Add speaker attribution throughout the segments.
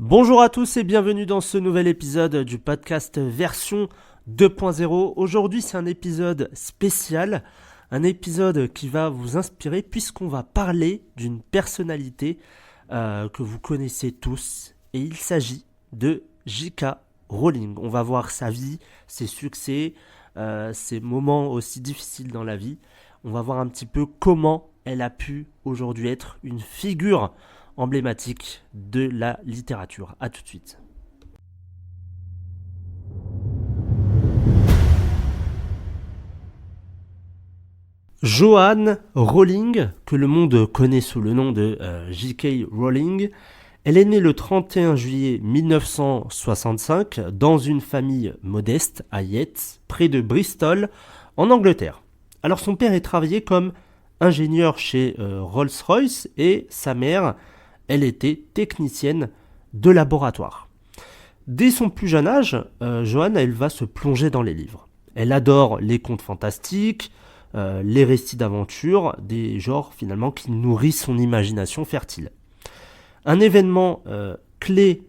Speaker 1: Bonjour à tous et bienvenue dans ce nouvel épisode du podcast version 2.0. Aujourd'hui c'est un épisode spécial, un épisode qui va vous inspirer puisqu'on va parler d'une personnalité que vous connaissez tous et il s'agit de J.K. Rowling. On va voir sa vie, ses succès, ses moments aussi difficiles dans la vie. On va voir un petit peu comment elle a pu aujourd'hui être une figure emblématique de la littérature. A tout de suite. Joanne Rowling, que le monde connaît sous le nom de J.K. Rowling, elle est née le 31 juillet 1965 dans une famille modeste à Yates, près de Bristol, en Angleterre. Alors son père est travaillé comme ingénieur chez Rolls-Royce et sa mère, elle était technicienne de laboratoire. Dès son plus jeune âge, Joanne, elle va se plonger dans les livres. Elle adore les contes fantastiques, les récits d'aventure, des genres finalement qui nourrissent son imagination fertile. Un événement clé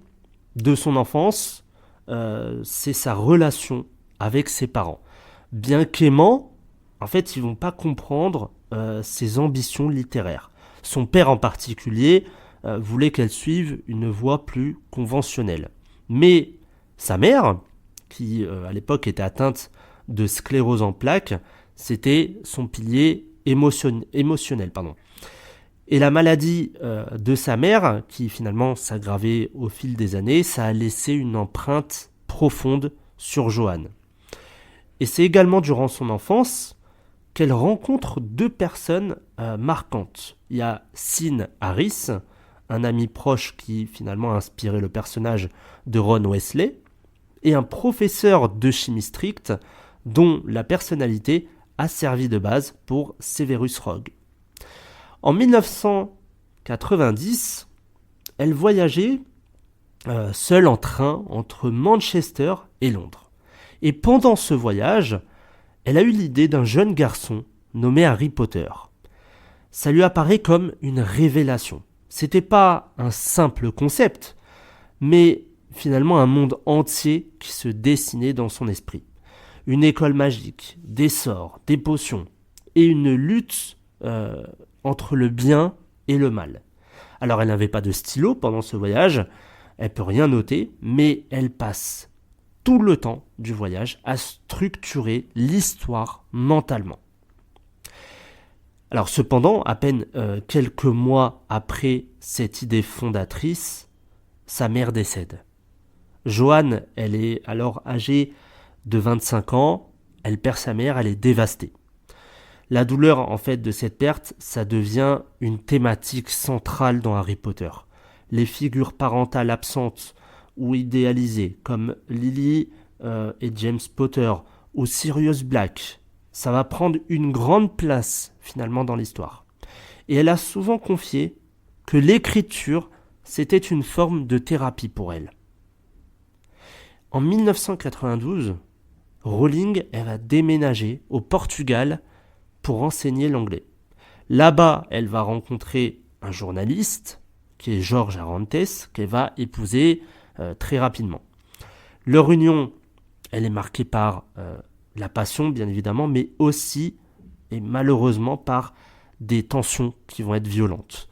Speaker 1: de son enfance, c'est sa relation avec ses parents. Bien qu'aimants, en fait, ils ne vont pas comprendre ses ambitions littéraires. Son père en particulier voulait qu'elle suive une voie plus conventionnelle. Mais sa mère, qui à l'époque était atteinte de sclérose en plaques, c'était son pilier émotionnel. Et la maladie de sa mère, qui finalement s'aggravait au fil des années, ça a laissé une empreinte profonde sur Joanne. Et c'est également durant son enfance qu'elle rencontre deux personnes marquantes. Il y a Sean Harris, un ami proche qui finalement a inspiré le personnage de Ron Weasley, et un professeur de chimie stricte dont la personnalité a servi de base pour Severus Rogue. En 1990, elle voyageait seule en train entre Manchester et Londres. Et pendant ce voyage, elle a eu l'idée d'un jeune garçon nommé Harry Potter. Ça lui apparaît comme une révélation. C'était pas un simple concept, mais finalement un monde entier qui se dessinait dans son esprit. Une école magique, des sorts, des potions, et une lutte entre le bien et le mal. Alors elle n'avait pas de stylo pendant ce voyage, elle peut rien noter, mais elle passe tout le temps du voyage à structurer l'histoire mentalement. Alors cependant, à peine quelques mois après cette idée fondatrice, sa mère décède. Joanne, elle est alors âgée de 25 ans, elle perd sa mère, elle est dévastée. La douleur en fait de cette perte, ça devient une thématique centrale dans Harry Potter. Les figures parentales absentes ou idéalisées comme Lily et James Potter ou Sirius Black, ça va prendre une grande place finalement dans l'histoire. Et elle a souvent confié que l'écriture, c'était une forme de thérapie pour elle. En 1992, Rowling, elle va déménager au Portugal pour enseigner l'anglais. Là-bas, elle va rencontrer un journaliste qui est George Arantes, qu'elle va épouser très rapidement. Leur union, elle est marquée par la passion, bien évidemment, mais aussi, et malheureusement, par des tensions qui vont être violentes.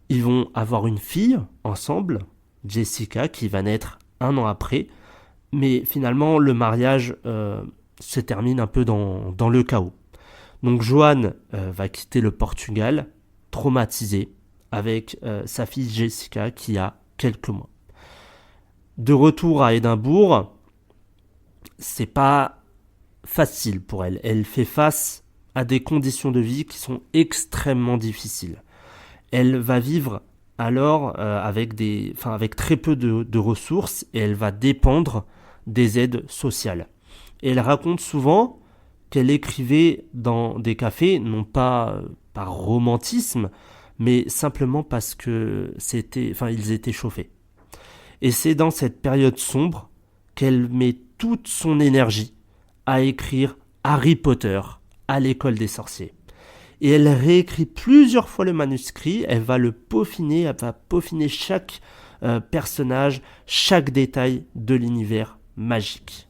Speaker 1: Ils vont avoir une fille ensemble, Jessica, qui va naître 1 an après, mais finalement, le mariage se termine un peu dans le chaos. Donc Joanne va quitter le Portugal, traumatisée, avec sa fille Jessica qui a quelques mois. De retour à Édimbourg, c'est pas facile pour elle. Elle fait face à des conditions de vie qui sont extrêmement difficiles. Elle va vivre alors avec très peu de ressources et elle va dépendre des aides sociales. Et elle raconte souvent qu'elle écrivait dans des cafés, non pas par romantisme, mais simplement parce que ils étaient chauffés. Et c'est dans cette période sombre qu'elle met toute son énergie à écrire Harry Potter à l'école des sorciers. Et elle réécrit plusieurs fois le manuscrit, elle va peaufiner chaque personnage, chaque détail de l'univers magique.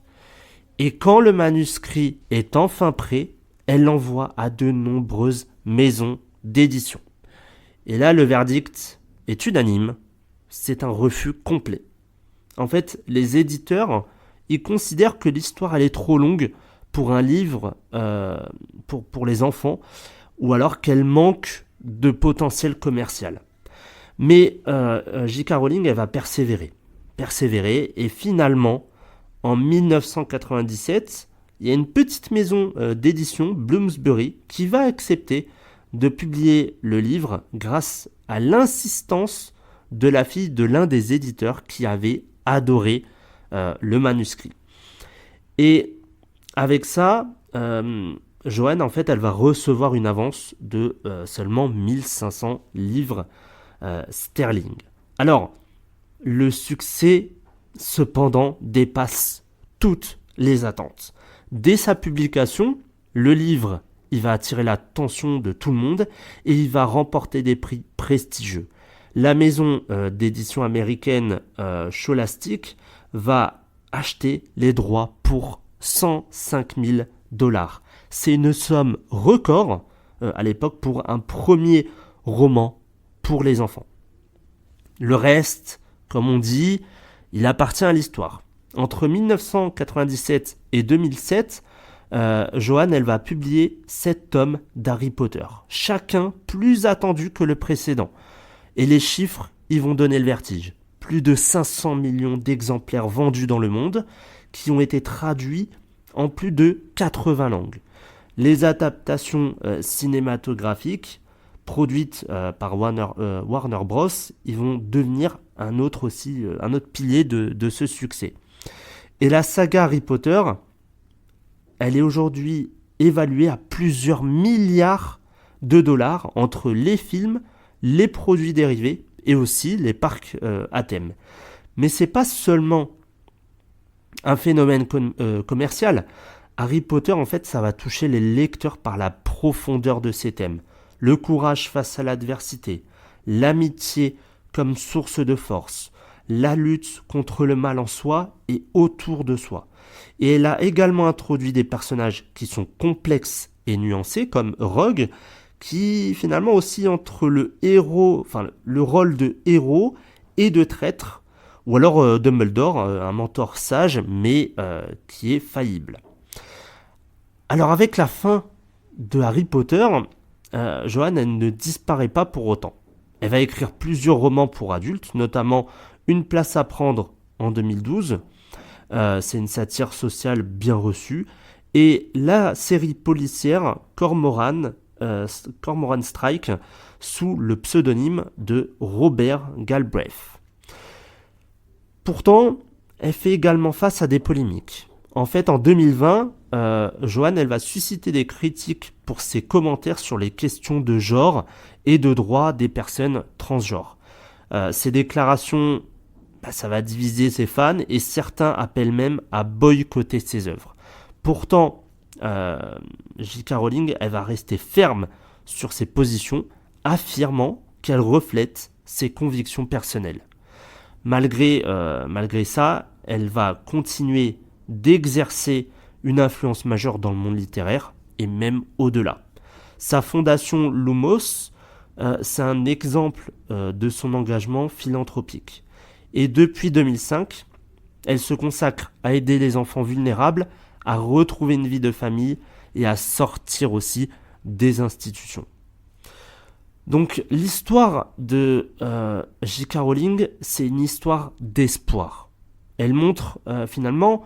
Speaker 1: Et quand le manuscrit est enfin prêt, elle l'envoie à de nombreuses maisons d'édition. Et là, le verdict est unanime, c'est un refus complet. En fait, les éditeurs, ils considèrent que l'histoire elle est trop longue pour un livre pour les enfants, ou alors qu'elle manque de potentiel commercial. Mais J.K. Rowling, elle va persévérer, et finalement, en 1997, il y a une petite maison d'édition, Bloomsbury, qui va accepter de publier le livre grâce à l'insistance de la fille de l'un des éditeurs qui avait adoré le manuscrit. Et avec ça, Joanne, en fait, elle va recevoir une avance de seulement 1500 livres sterling. Alors, le succès, cependant, dépasse toutes les attentes. Dès sa publication, le livre, il va attirer l'attention de tout le monde et il va remporter des prix prestigieux. La maison d'édition américaine Scholastic va acheter les droits pour 105 000 $. C'est une somme record à l'époque pour un premier roman pour les enfants. Le reste, comme on dit, il appartient à l'histoire. Entre 1997 et 2007, Joanne, elle va publier 7 tomes d'Harry Potter, chacun plus attendu que le précédent. Et les chiffres, ils vont donner le vertige. Plus de 500 millions d'exemplaires vendus dans le monde, qui ont été traduits en plus de 80 langues. Les adaptations cinématographiques produites par Warner Bros, ils vont devenir un autre pilier de ce succès. Et la saga Harry Potter, elle est aujourd'hui évaluée à plusieurs milliards de dollars entre les films, les produits dérivés et aussi les parcs à thème. Mais c'est pas seulement un phénomène commercial. Harry Potter, en fait, ça va toucher les lecteurs par la profondeur de ses thèmes. Le courage face à l'adversité, l'amitié comme source de force, la lutte contre le mal en soi et autour de soi. Et elle a également introduit des personnages qui sont complexes et nuancés, comme Rogue, qui finalement aussi entre le rôle de héros et de traître, ou alors Dumbledore, un mentor sage, mais qui est faillible. Alors avec la fin de Harry Potter, Joanne, elle ne disparaît pas pour autant. Elle va écrire plusieurs romans pour adultes, notamment Une place à prendre en 2012. C'est une satire sociale bien reçue. Et la série policière Cormoran Strike, sous le pseudonyme de Robert Galbraith. Pourtant, elle fait également face à des polémiques. En fait, en 2020, Joanne, elle va susciter des critiques pour ses commentaires sur les questions de genre et de droit des personnes transgenres. Ces déclarations, ça va diviser ses fans et certains appellent même à boycotter ses œuvres. Pourtant, J.K. Rowling, elle va rester ferme sur ses positions, affirmant qu'elle reflète ses convictions personnelles. Malgré ça, elle va continuer d'exercer une influence majeure dans le monde littéraire et même au-delà. Sa fondation Lumos, c'est un exemple de son engagement philanthropique. Et depuis 2005, elle se consacre à aider les enfants vulnérables à retrouver une vie de famille et à sortir aussi des institutions. Donc l'histoire de J.K. Rowling, c'est une histoire d'espoir. Elle montre finalement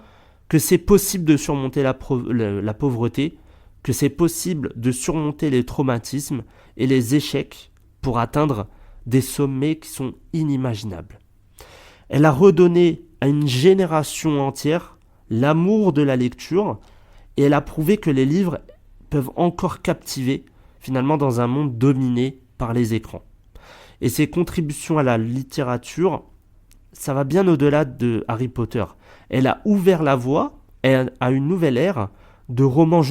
Speaker 1: que c'est possible de surmonter la pauvreté, que c'est possible de surmonter les traumatismes et les échecs pour atteindre des sommets qui sont inimaginables. Elle a redonné à une génération entière l'amour de la lecture et elle a prouvé que les livres peuvent encore captiver finalement dans un monde dominé par les écrans. Et ses contributions à la littérature, ça va bien au-delà de Harry Potter. Elle a ouvert la voie à une nouvelle ère de romans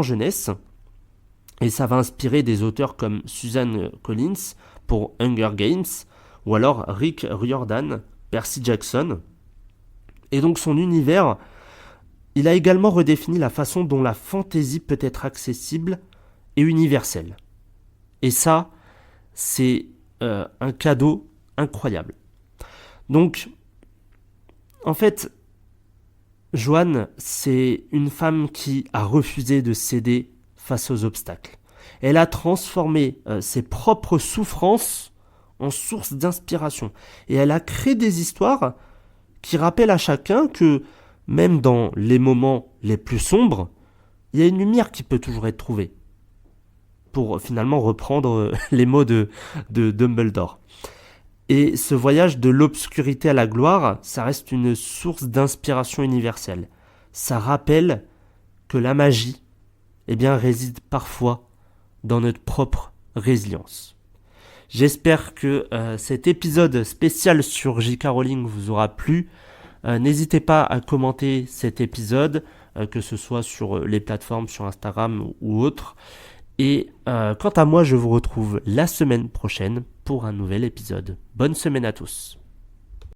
Speaker 1: jeunesse et ça va inspirer des auteurs comme Suzanne Collins pour Hunger Games ou alors Rick Riordan, Percy Jackson. Et donc son univers, il a également redéfini la façon dont la fantasy peut être accessible et universelle. Et ça, c'est un cadeau incroyable. Donc, en fait, Joanne, c'est une femme qui a refusé de céder face aux obstacles. Elle a transformé ses propres souffrances en source d'inspiration. Et elle a créé des histoires qui rappellent à chacun que, même dans les moments les plus sombres, il y a une lumière qui peut toujours être trouvée. Pour finalement reprendre les mots de Dumbledore. Et ce voyage de l'obscurité à la gloire, ça reste une source d'inspiration universelle. Ça rappelle que la magie, réside parfois dans notre propre résilience. J'espère que cet épisode spécial sur J.K. Rowling vous aura plu. N'hésitez pas à commenter cet épisode, que ce soit sur les plateformes, sur Instagram ou autres. Et quant à moi, je vous retrouve la semaine prochaine pour un nouvel épisode. Bonne semaine à tous.